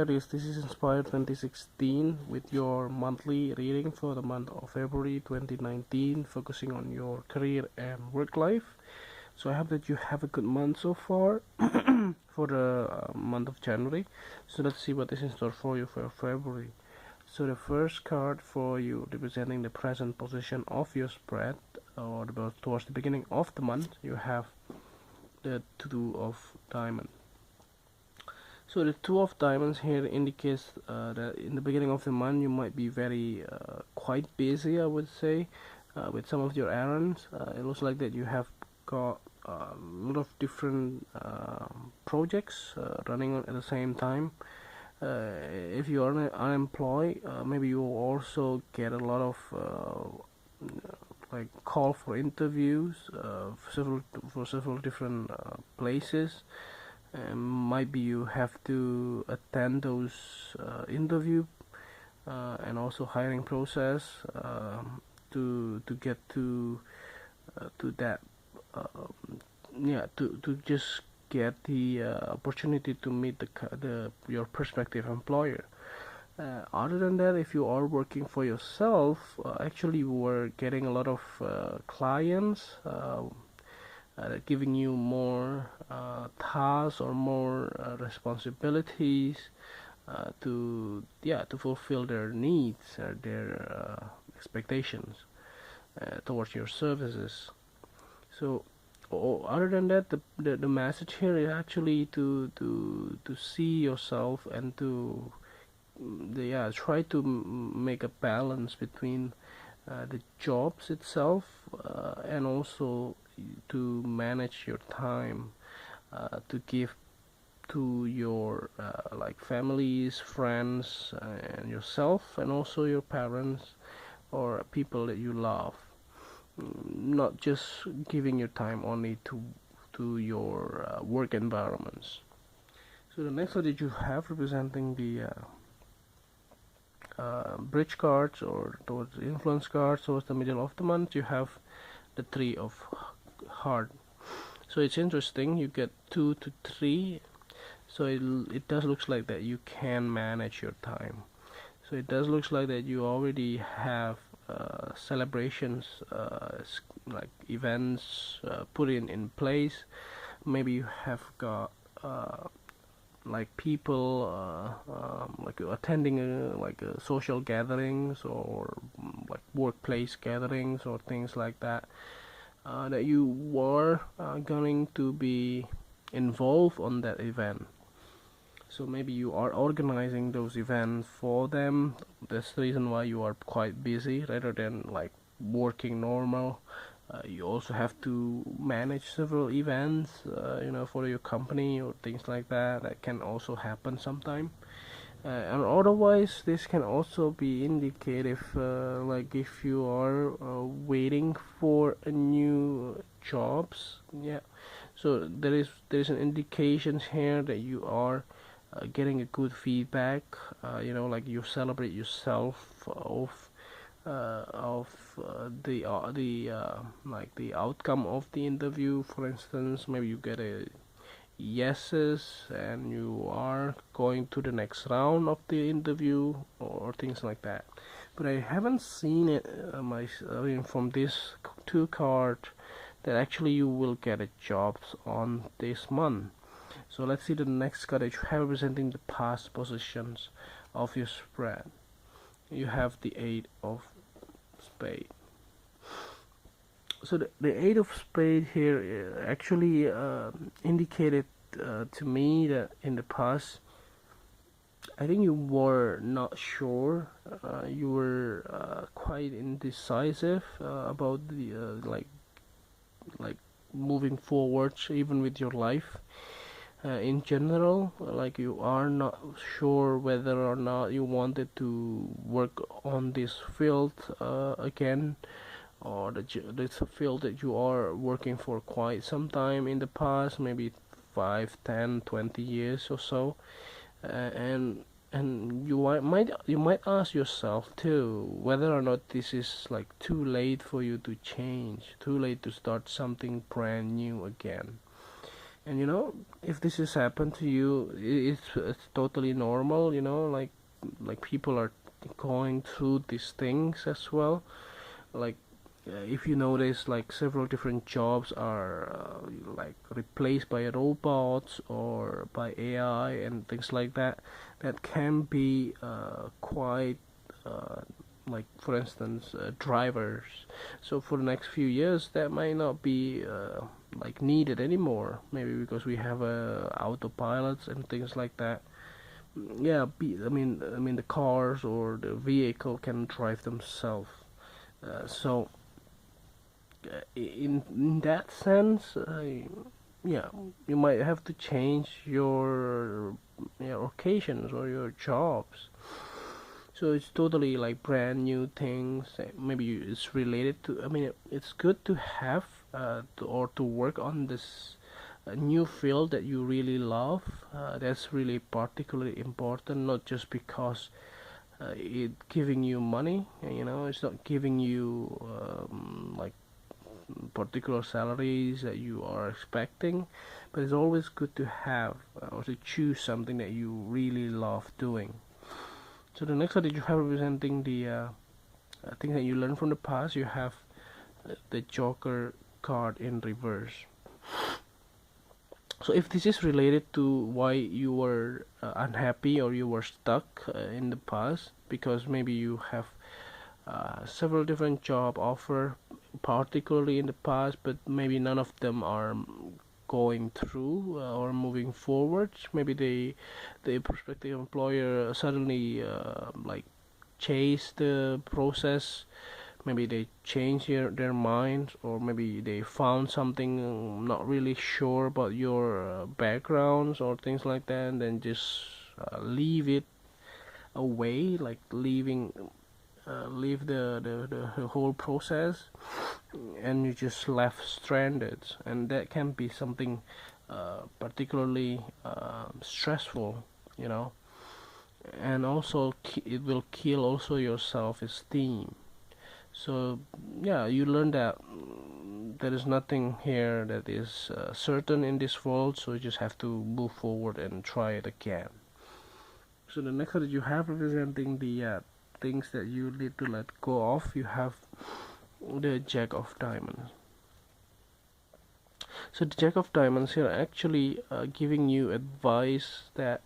Sagittarius, this is Inspired 2016 with your monthly reading for the month of February 2019, focusing on your career and work life. So I hope that you have a good month so far for the month of January. So let's see what is in store for you for February. So the first card for you representing the present position of your spread, or towards the beginning of the month, you have the Two of Diamonds. So the Two of Diamonds here indicates that in the beginning of the month you might be very quite busy, I would say, with some of your errands. It looks like that you have got a lot of different projects running on at the same time. If you are unemployed, maybe you will also get a lot of like call for interviews for several different places. Might be you have to attend those interview and also hiring process to get to that to just get the opportunity to meet your prospective employer. Other than that, if you are working for yourself, actually you are getting a lot of clients giving you more tasks or more responsibilities to fulfill their needs or their expectations towards your services. So other than that, the message here is actually to see yourself and to try to make a balance between the jobs itself and also to manage your time to give to your like families, friends, and yourself, and also your parents or people that you love. Not just giving your time only to your work environments. So the next one that you have representing the bridge cards, or towards the influence cards towards the middle of the month, you have the Three of Heart. So it's interesting, you get 2 to 3, so it does looks like that you can manage your time. So it does looks like that you already have celebrations like events put in place. Maybe you have got like people like attending like social gatherings or like workplace gatherings or things like that, that you were going to be involved on that event. So maybe you are organizing those events for them. That's the reason why you are quite busy rather than like working normal. You also have to manage several events for your company or things like that. That can also happen sometime. And otherwise, this can also be indicative, like if you are waiting for a new jobs. So there is an indication here that you are getting a good feedback. Like you celebrate yourself of the outcome of the interview. For instance, maybe you get a yeses and you are going to the next round of the interview or things like that. But I haven't seen it from this two cards that actually you will get a jobs on this month. So let's see the next card that you have representing the past positions of your spread. You have the Eight of Spades. So the Eight of Spades here actually indicated to me that in the past, I think you were not sure. You were quite indecisive about the like moving forward, even with your life. In general, like you are not sure whether or not you wanted to work on this field again, or this field that you are working for quite some time in the past, maybe 5, 10, 20 years or so, and you might ask yourself too whether or not this is like too late for you to change, too late to start something brand new again. And if this has happened to you, it's totally normal. Like people are going through these things as well. Like if you notice, like several different jobs are like replaced by robots or by AI and things like that. That can be quite like, for instance, drivers. So for the next few years, that might not be like needed anymore. Maybe because we have autopilots and things like that. Yeah, I mean the cars or the vehicle can drive themselves. So in that sense, yeah, you might have to change your occasions or your jobs. So it's totally like brand new things. Maybe it's related to. I mean, it's good to have or to work on this new field that you really love. That's really particularly important, not just because it giving you money. It's not giving you like particular salaries that you are expecting, but it's always good to have or to choose something that you really love doing. So the next card that you have representing the things that you learned from the past, you have the Joker card in reverse. So if this is related to why you were unhappy or you were stuck in the past, because maybe you have several different job offer, particularly in the past, but maybe none of them are going through or moving forward. Maybe the prospective employer suddenly like chase the process. Maybe they change their mind, or maybe they found something not really sure about your backgrounds or things like that, and then just leave it away, like leave the whole process, and you just left stranded. And that can be something particularly stressful, and also it will kill also your self-esteem. So yeah, you learn that there is nothing here that is certain in this world, so you just have to move forward and try it again. So the next card that you have representing the things that you need to let go of, you have the Jack of Diamonds. So the Jack of Diamonds here actually giving you advice that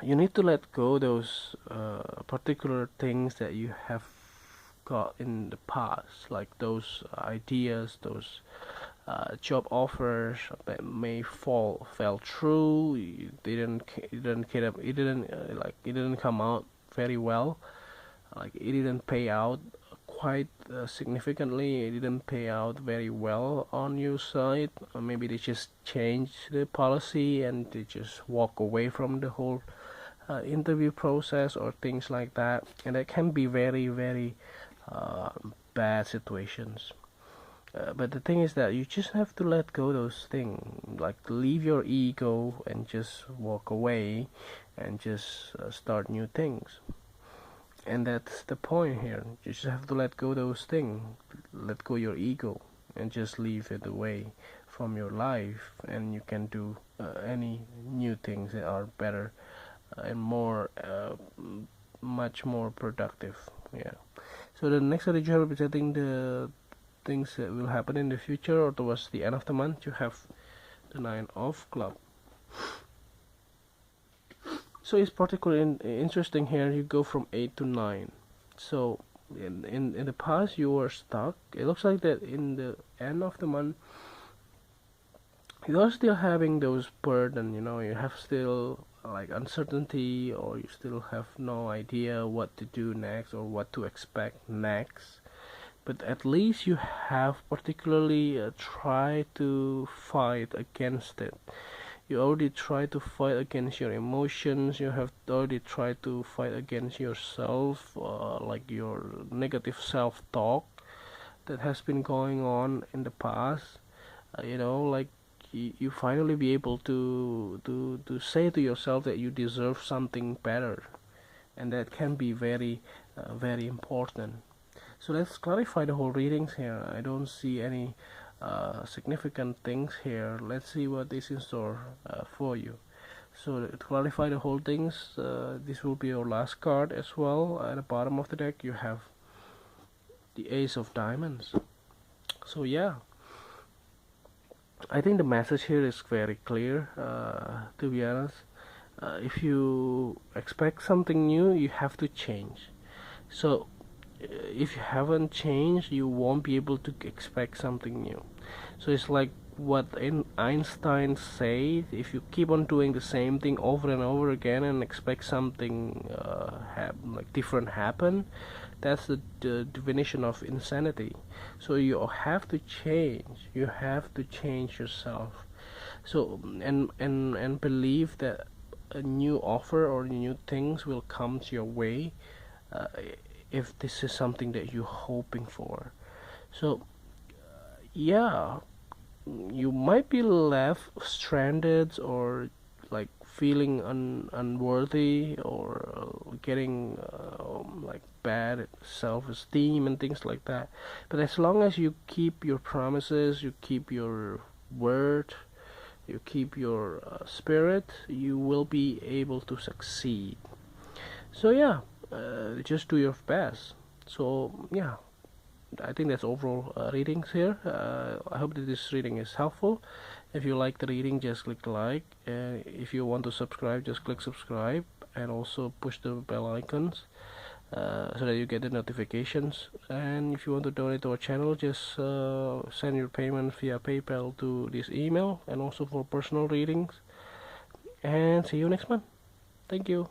you need to let go those particular things that you have got in the past, like those ideas, those job offers that may fell through. It didn't come out very well. Like it didn't pay out quite significantly. It didn't pay out very well on your side. Or maybe they just changed the policy and they just walk away from the whole interview process or things like that. And that can be very, very bad situations. But the thing is that you just have to let go those things, like leave your ego and just walk away and just start new things. And that's the point here. You just have to let go those things, let go your ego, and just leave it away from your life, and you can do any new things that are better and more much more productive. Yeah. So the next card you have representing the things that will happen in the future or towards the end of the month, you have the Nine of Clubs. So it's particularly interesting here. You go from 8 to 9. So in the past you were stuck. It looks like that in the end of the month you are still having those burden. You have still like uncertainty, or you still have no idea what to do next or what to expect next. But at least you have particularly tried to fight against it. You already tried to fight against your emotions. You have already tried to fight against yourself, like your negative self-talk that has been going on in the past. Like you finally be able to say to yourself that you deserve something better, and that can be very very important. So let's clarify the whole readings here. I don't see any significant things here. Let's see what is in store for you. So to clarify the whole things, this will be your last card as well. At the bottom of the deck you have the Ace of Diamonds. So yeah, I think the message here is very clear, to be honest. If you expect something new, you have to change. So if you haven't changed, you won't be able to expect something new. So it's like what Einstein said: if you keep on doing the same thing over and over again and expect something like different happen, that's the definition of insanity. So you have to change. You have to change yourself. So and believe that a new offer or new things will come to your way, uh, if this is something that you're hoping for. So yeah, you might be left stranded or like feeling unworthy, or getting like bad self-esteem and things like that. But as long as you keep your promises, you keep your word, you keep your spirit, you will be able to succeed. So yeah, just do your best. So yeah, I think that's overall readings here. I hope that this reading is helpful. If you like the reading, just click like. If you want to subscribe, just click subscribe, and also push the bell icons so that you get the notifications. And if you want to donate to our channel, just send your payment via PayPal to this email, and also for personal readings. And see you next month. Thank you.